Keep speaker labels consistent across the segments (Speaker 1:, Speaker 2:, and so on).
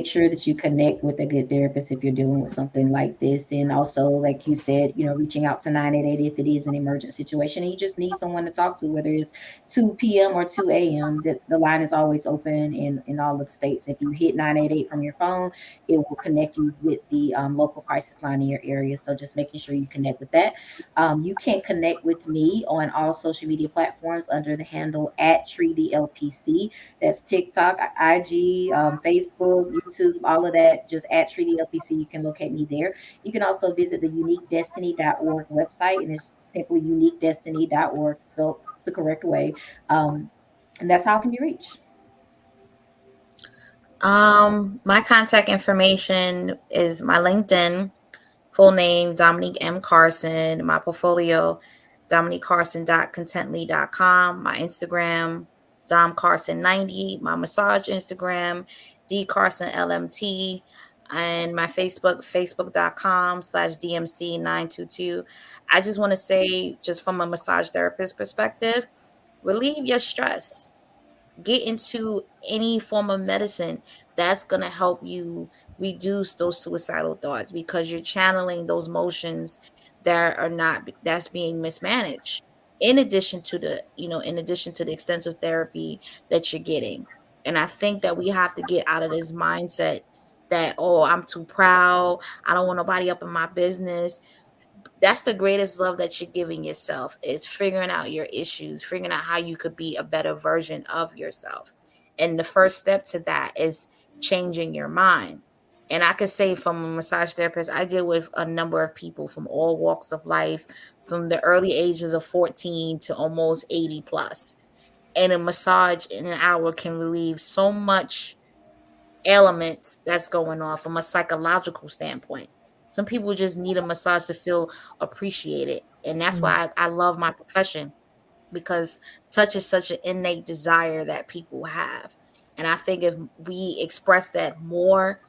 Speaker 1: make sure that you connect with a good therapist if you're dealing with something like this. And also, like you said, reaching out to 988 if it is an emergent situation and you just need someone to talk to, whether it's 2 p.m. or 2 a.m. The line is always open in all of the states. If you hit 988 from your phone, it will connect you with the local crisis line in your area. So just making sure you connect with that. You can connect with me on all social media platforms under the handle at TreatyLPC. That's TikTok, IG, Facebook, YouTube, all of that. Just at TreatyLPC. You can locate me there. You can also visit the uniquedestiny.org website, and it's simply uniquedestiny.org, spelled the correct way. And that's how it can be reached.
Speaker 2: My contact information is my LinkedIn, full name Dominique M. Carson, my portfolio, DominiqueCarson.contently.com, my Instagram, Dom Carson 90, my massage Instagram, D Carson LMT, and my Facebook, facebook.com/DMC922. I just want to say, just from a massage therapist perspective, relieve your stress, get into any form of medicine that's going to help you reduce those suicidal thoughts, because you're channeling those motions that's being mismanaged, in addition to the extensive therapy that you're getting. And I think that we have to get out of this mindset that, oh, I'm too proud, I don't want nobody up in my business. That's the greatest love that you're giving yourself, is figuring out your issues, figuring out how you could be a better version of yourself. And the first step to that is changing your mind. And I could say, from a massage therapist, I deal with a number of people from all walks of life, from the early ages of 14 to almost 80 plus. And a massage in an hour can relieve so much elements that's going on from a psychological standpoint. Some people just need a massage to feel appreciated. And that's why I love my profession, because touch is such an innate desire that people have. And I think if we express that more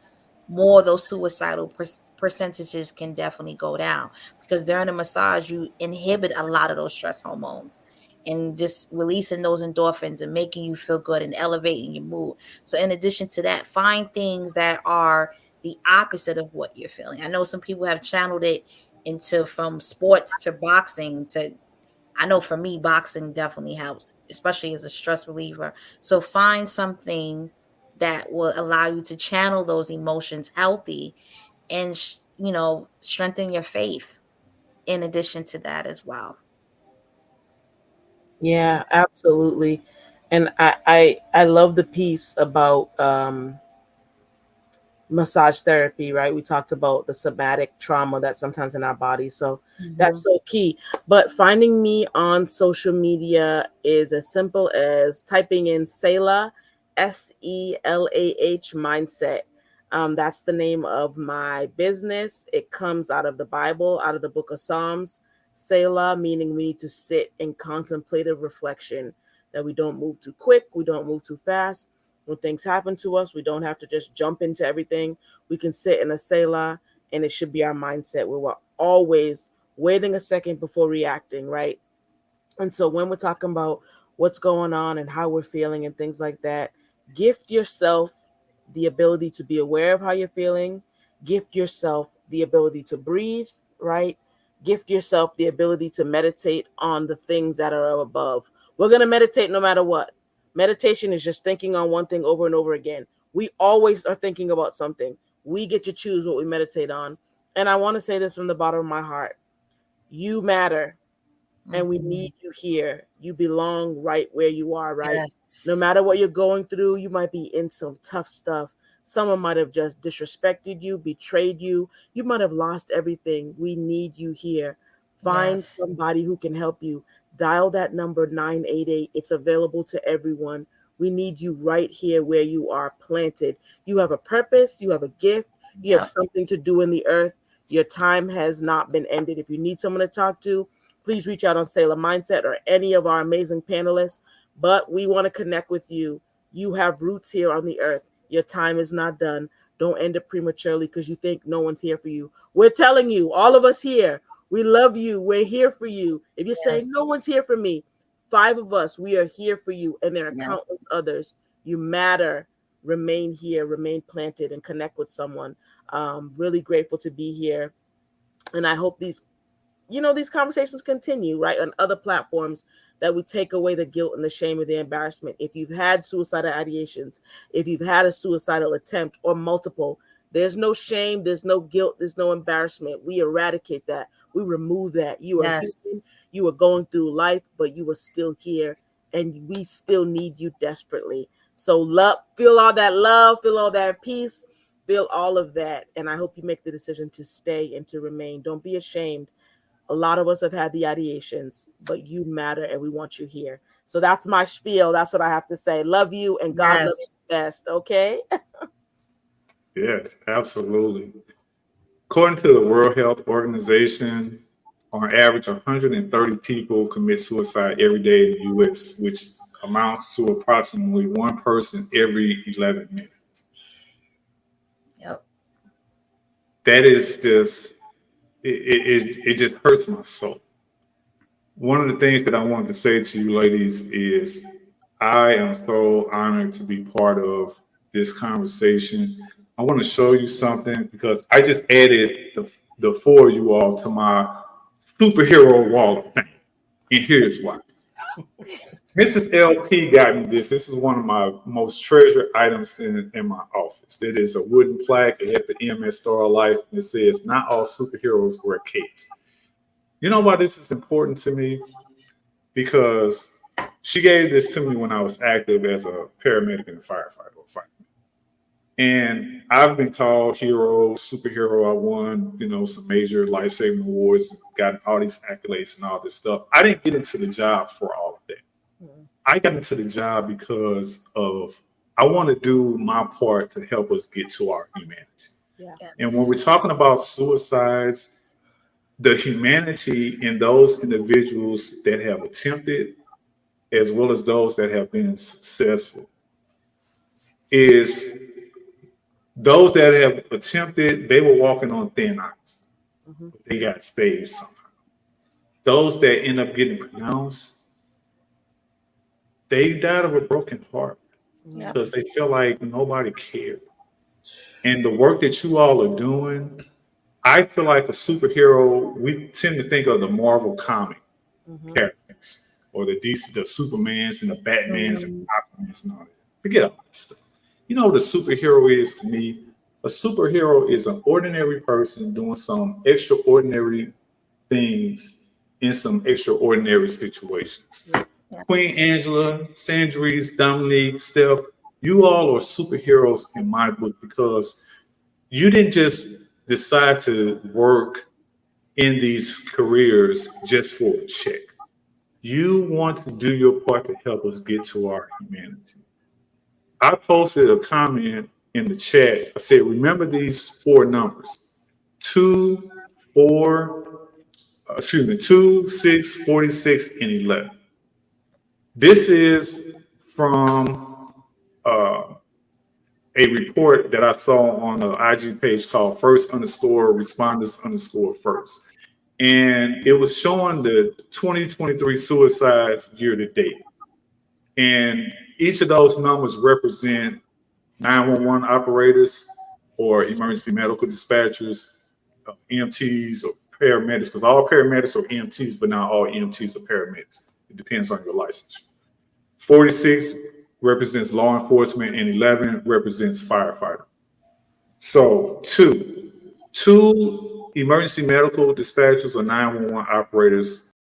Speaker 2: of those suicidal percentages can definitely go down, because during a massage you inhibit a lot of those stress hormones and just releasing those endorphins and making you feel good and elevating your mood. So in addition to that, find things that are the opposite of what you're feeling. I know some people have channeled it into, from sports to boxing to, I know for me, boxing definitely helps, especially as a stress reliever. So find something that will allow you to channel those emotions healthy, and strengthen your faith in addition to that as well.
Speaker 3: Yeah, absolutely. And I love the piece about massage therapy, right? We talked about the somatic trauma that's sometimes in our body. So that's so key. But finding me on social media is as simple as typing in Selah, SELAH mindset. That's the name of my business. It comes out of the Bible, out of the book of Psalms. Selah, meaning we need to sit in contemplative reflection, that we don't move too quick, we don't move too fast. When things happen to us, we don't have to just jump into everything. We can sit in a Selah, and it should be our mindset where we're always waiting a second before reacting, right? And so when we're talking about what's going on and how we're feeling and things like that, gift yourself the ability to be aware of how you're feeling. Gift yourself the ability to breathe, right? Gift yourself the ability to meditate on the things that are above. We're going to meditate no matter what. Meditation is just thinking on one thing over and over again. We always are thinking about something. We get to choose what we meditate on. And I want to say this from the bottom of my heart. You matter, and we need you here. You belong right where you are, right?
Speaker 2: Yes.
Speaker 3: No matter what you're going through, you might be in some tough stuff. Someone might have just disrespected you, betrayed you. You might have lost everything. We need you here. Find somebody who can help you. Dial that number 988. It's available to everyone. We need you right here where you are planted. You have a purpose. You have a gift. You have something to do in the earth. Your time has not been ended. If you need someone to talk to, please reach out on Selah Mindset or any of our amazing panelists. But we want to connect with you. You have roots here on the earth. Your time is not done. Don't end it prematurely because you think no one's here for you. We're telling you, all of us here, we love you. We're here for you. If you're saying no one's here for me, 5 of us, we are here for you. And there are countless others. You matter. remain here, remain planted, and connect with someone. Really grateful to be here. And I hope these conversations continue, right, on other platforms, that we take away the guilt and the shame and the embarrassment. If you've had suicidal ideations, if you've had a suicidal attempt or multiple, there's no shame, there's no guilt, there's no embarrassment. We eradicate that. We remove that. You are human. You are going through life, but you are still here, and we still need you desperately. So feel all that love, feel all that peace, feel all of that. And I hope you make the decision to stay and to remain. Don't be ashamed. A lot of us have had the ideations, but you matter, and we want you here. So that's my spiel. That's what I have to say. Love you, and God loves you best. Okay?
Speaker 4: Yes, absolutely. According to the World Health Organization, on average, 130 people commit suicide every day in the U.S., which amounts to approximately one person every 11 minutes.
Speaker 2: Yep.
Speaker 4: That is just, it just hurts my soul. One of the things that I wanted to say to you ladies is I am so honored to be part of this conversation. I want to show you something because I just added the four of you all to my superhero wall of fame. And here's why. Mrs. LP got me this. This is one of my most treasured items in my office. It is a wooden plaque. It has the EMS Star of Life. And it says, "Not all superheroes wear capes." You know why this is important to me? Because she gave this to me when I was active as a paramedic and a firefighter. And I've been called hero, superhero. I won, some major life-saving awards, got all these accolades and all this stuff. I didn't get into the job for all of that. I got into the job because I want to do my part to help us get to our humanity.
Speaker 3: Yeah.
Speaker 2: Yes.
Speaker 4: And when we're talking about suicides, the humanity in those individuals that have attempted, as well as those that have been successful, is those that have attempted, they were walking on thin ice.
Speaker 3: Mm-hmm.
Speaker 4: But they got saved somehow. Those that end up getting pronounced, they died of a broken heart because they feel like nobody cared. And the work that you all are doing, I feel like a superhero, we tend to think of the Marvel comic characters or the DC, the Supermans and the Batmans and Aquamans and all that. Forget all that stuff. You know what a superhero is to me? A superhero is an ordinary person doing some extraordinary things in some extraordinary situations.
Speaker 2: Yes.
Speaker 4: Queen Angela, Sandries, Dominique, Steph, you all are superheroes in my book because you didn't just decide to work in these careers just for a check. You want to do your part to help us get to our humanity. I posted a comment in the chat. I said, remember these four numbers: 2, 6, 46, and 11. This is from a report that I saw on an IG page called First_Responders_First. And it was showing the 2023 suicides year to date. And each of those numbers represent 911 operators or emergency medical dispatchers, EMTs or paramedics, because all paramedics are EMTs, but not all EMTs are paramedics. It depends on your license. 46 represents law enforcement and 11 represents firefighter. So two emergency medical dispatchers or 911 operators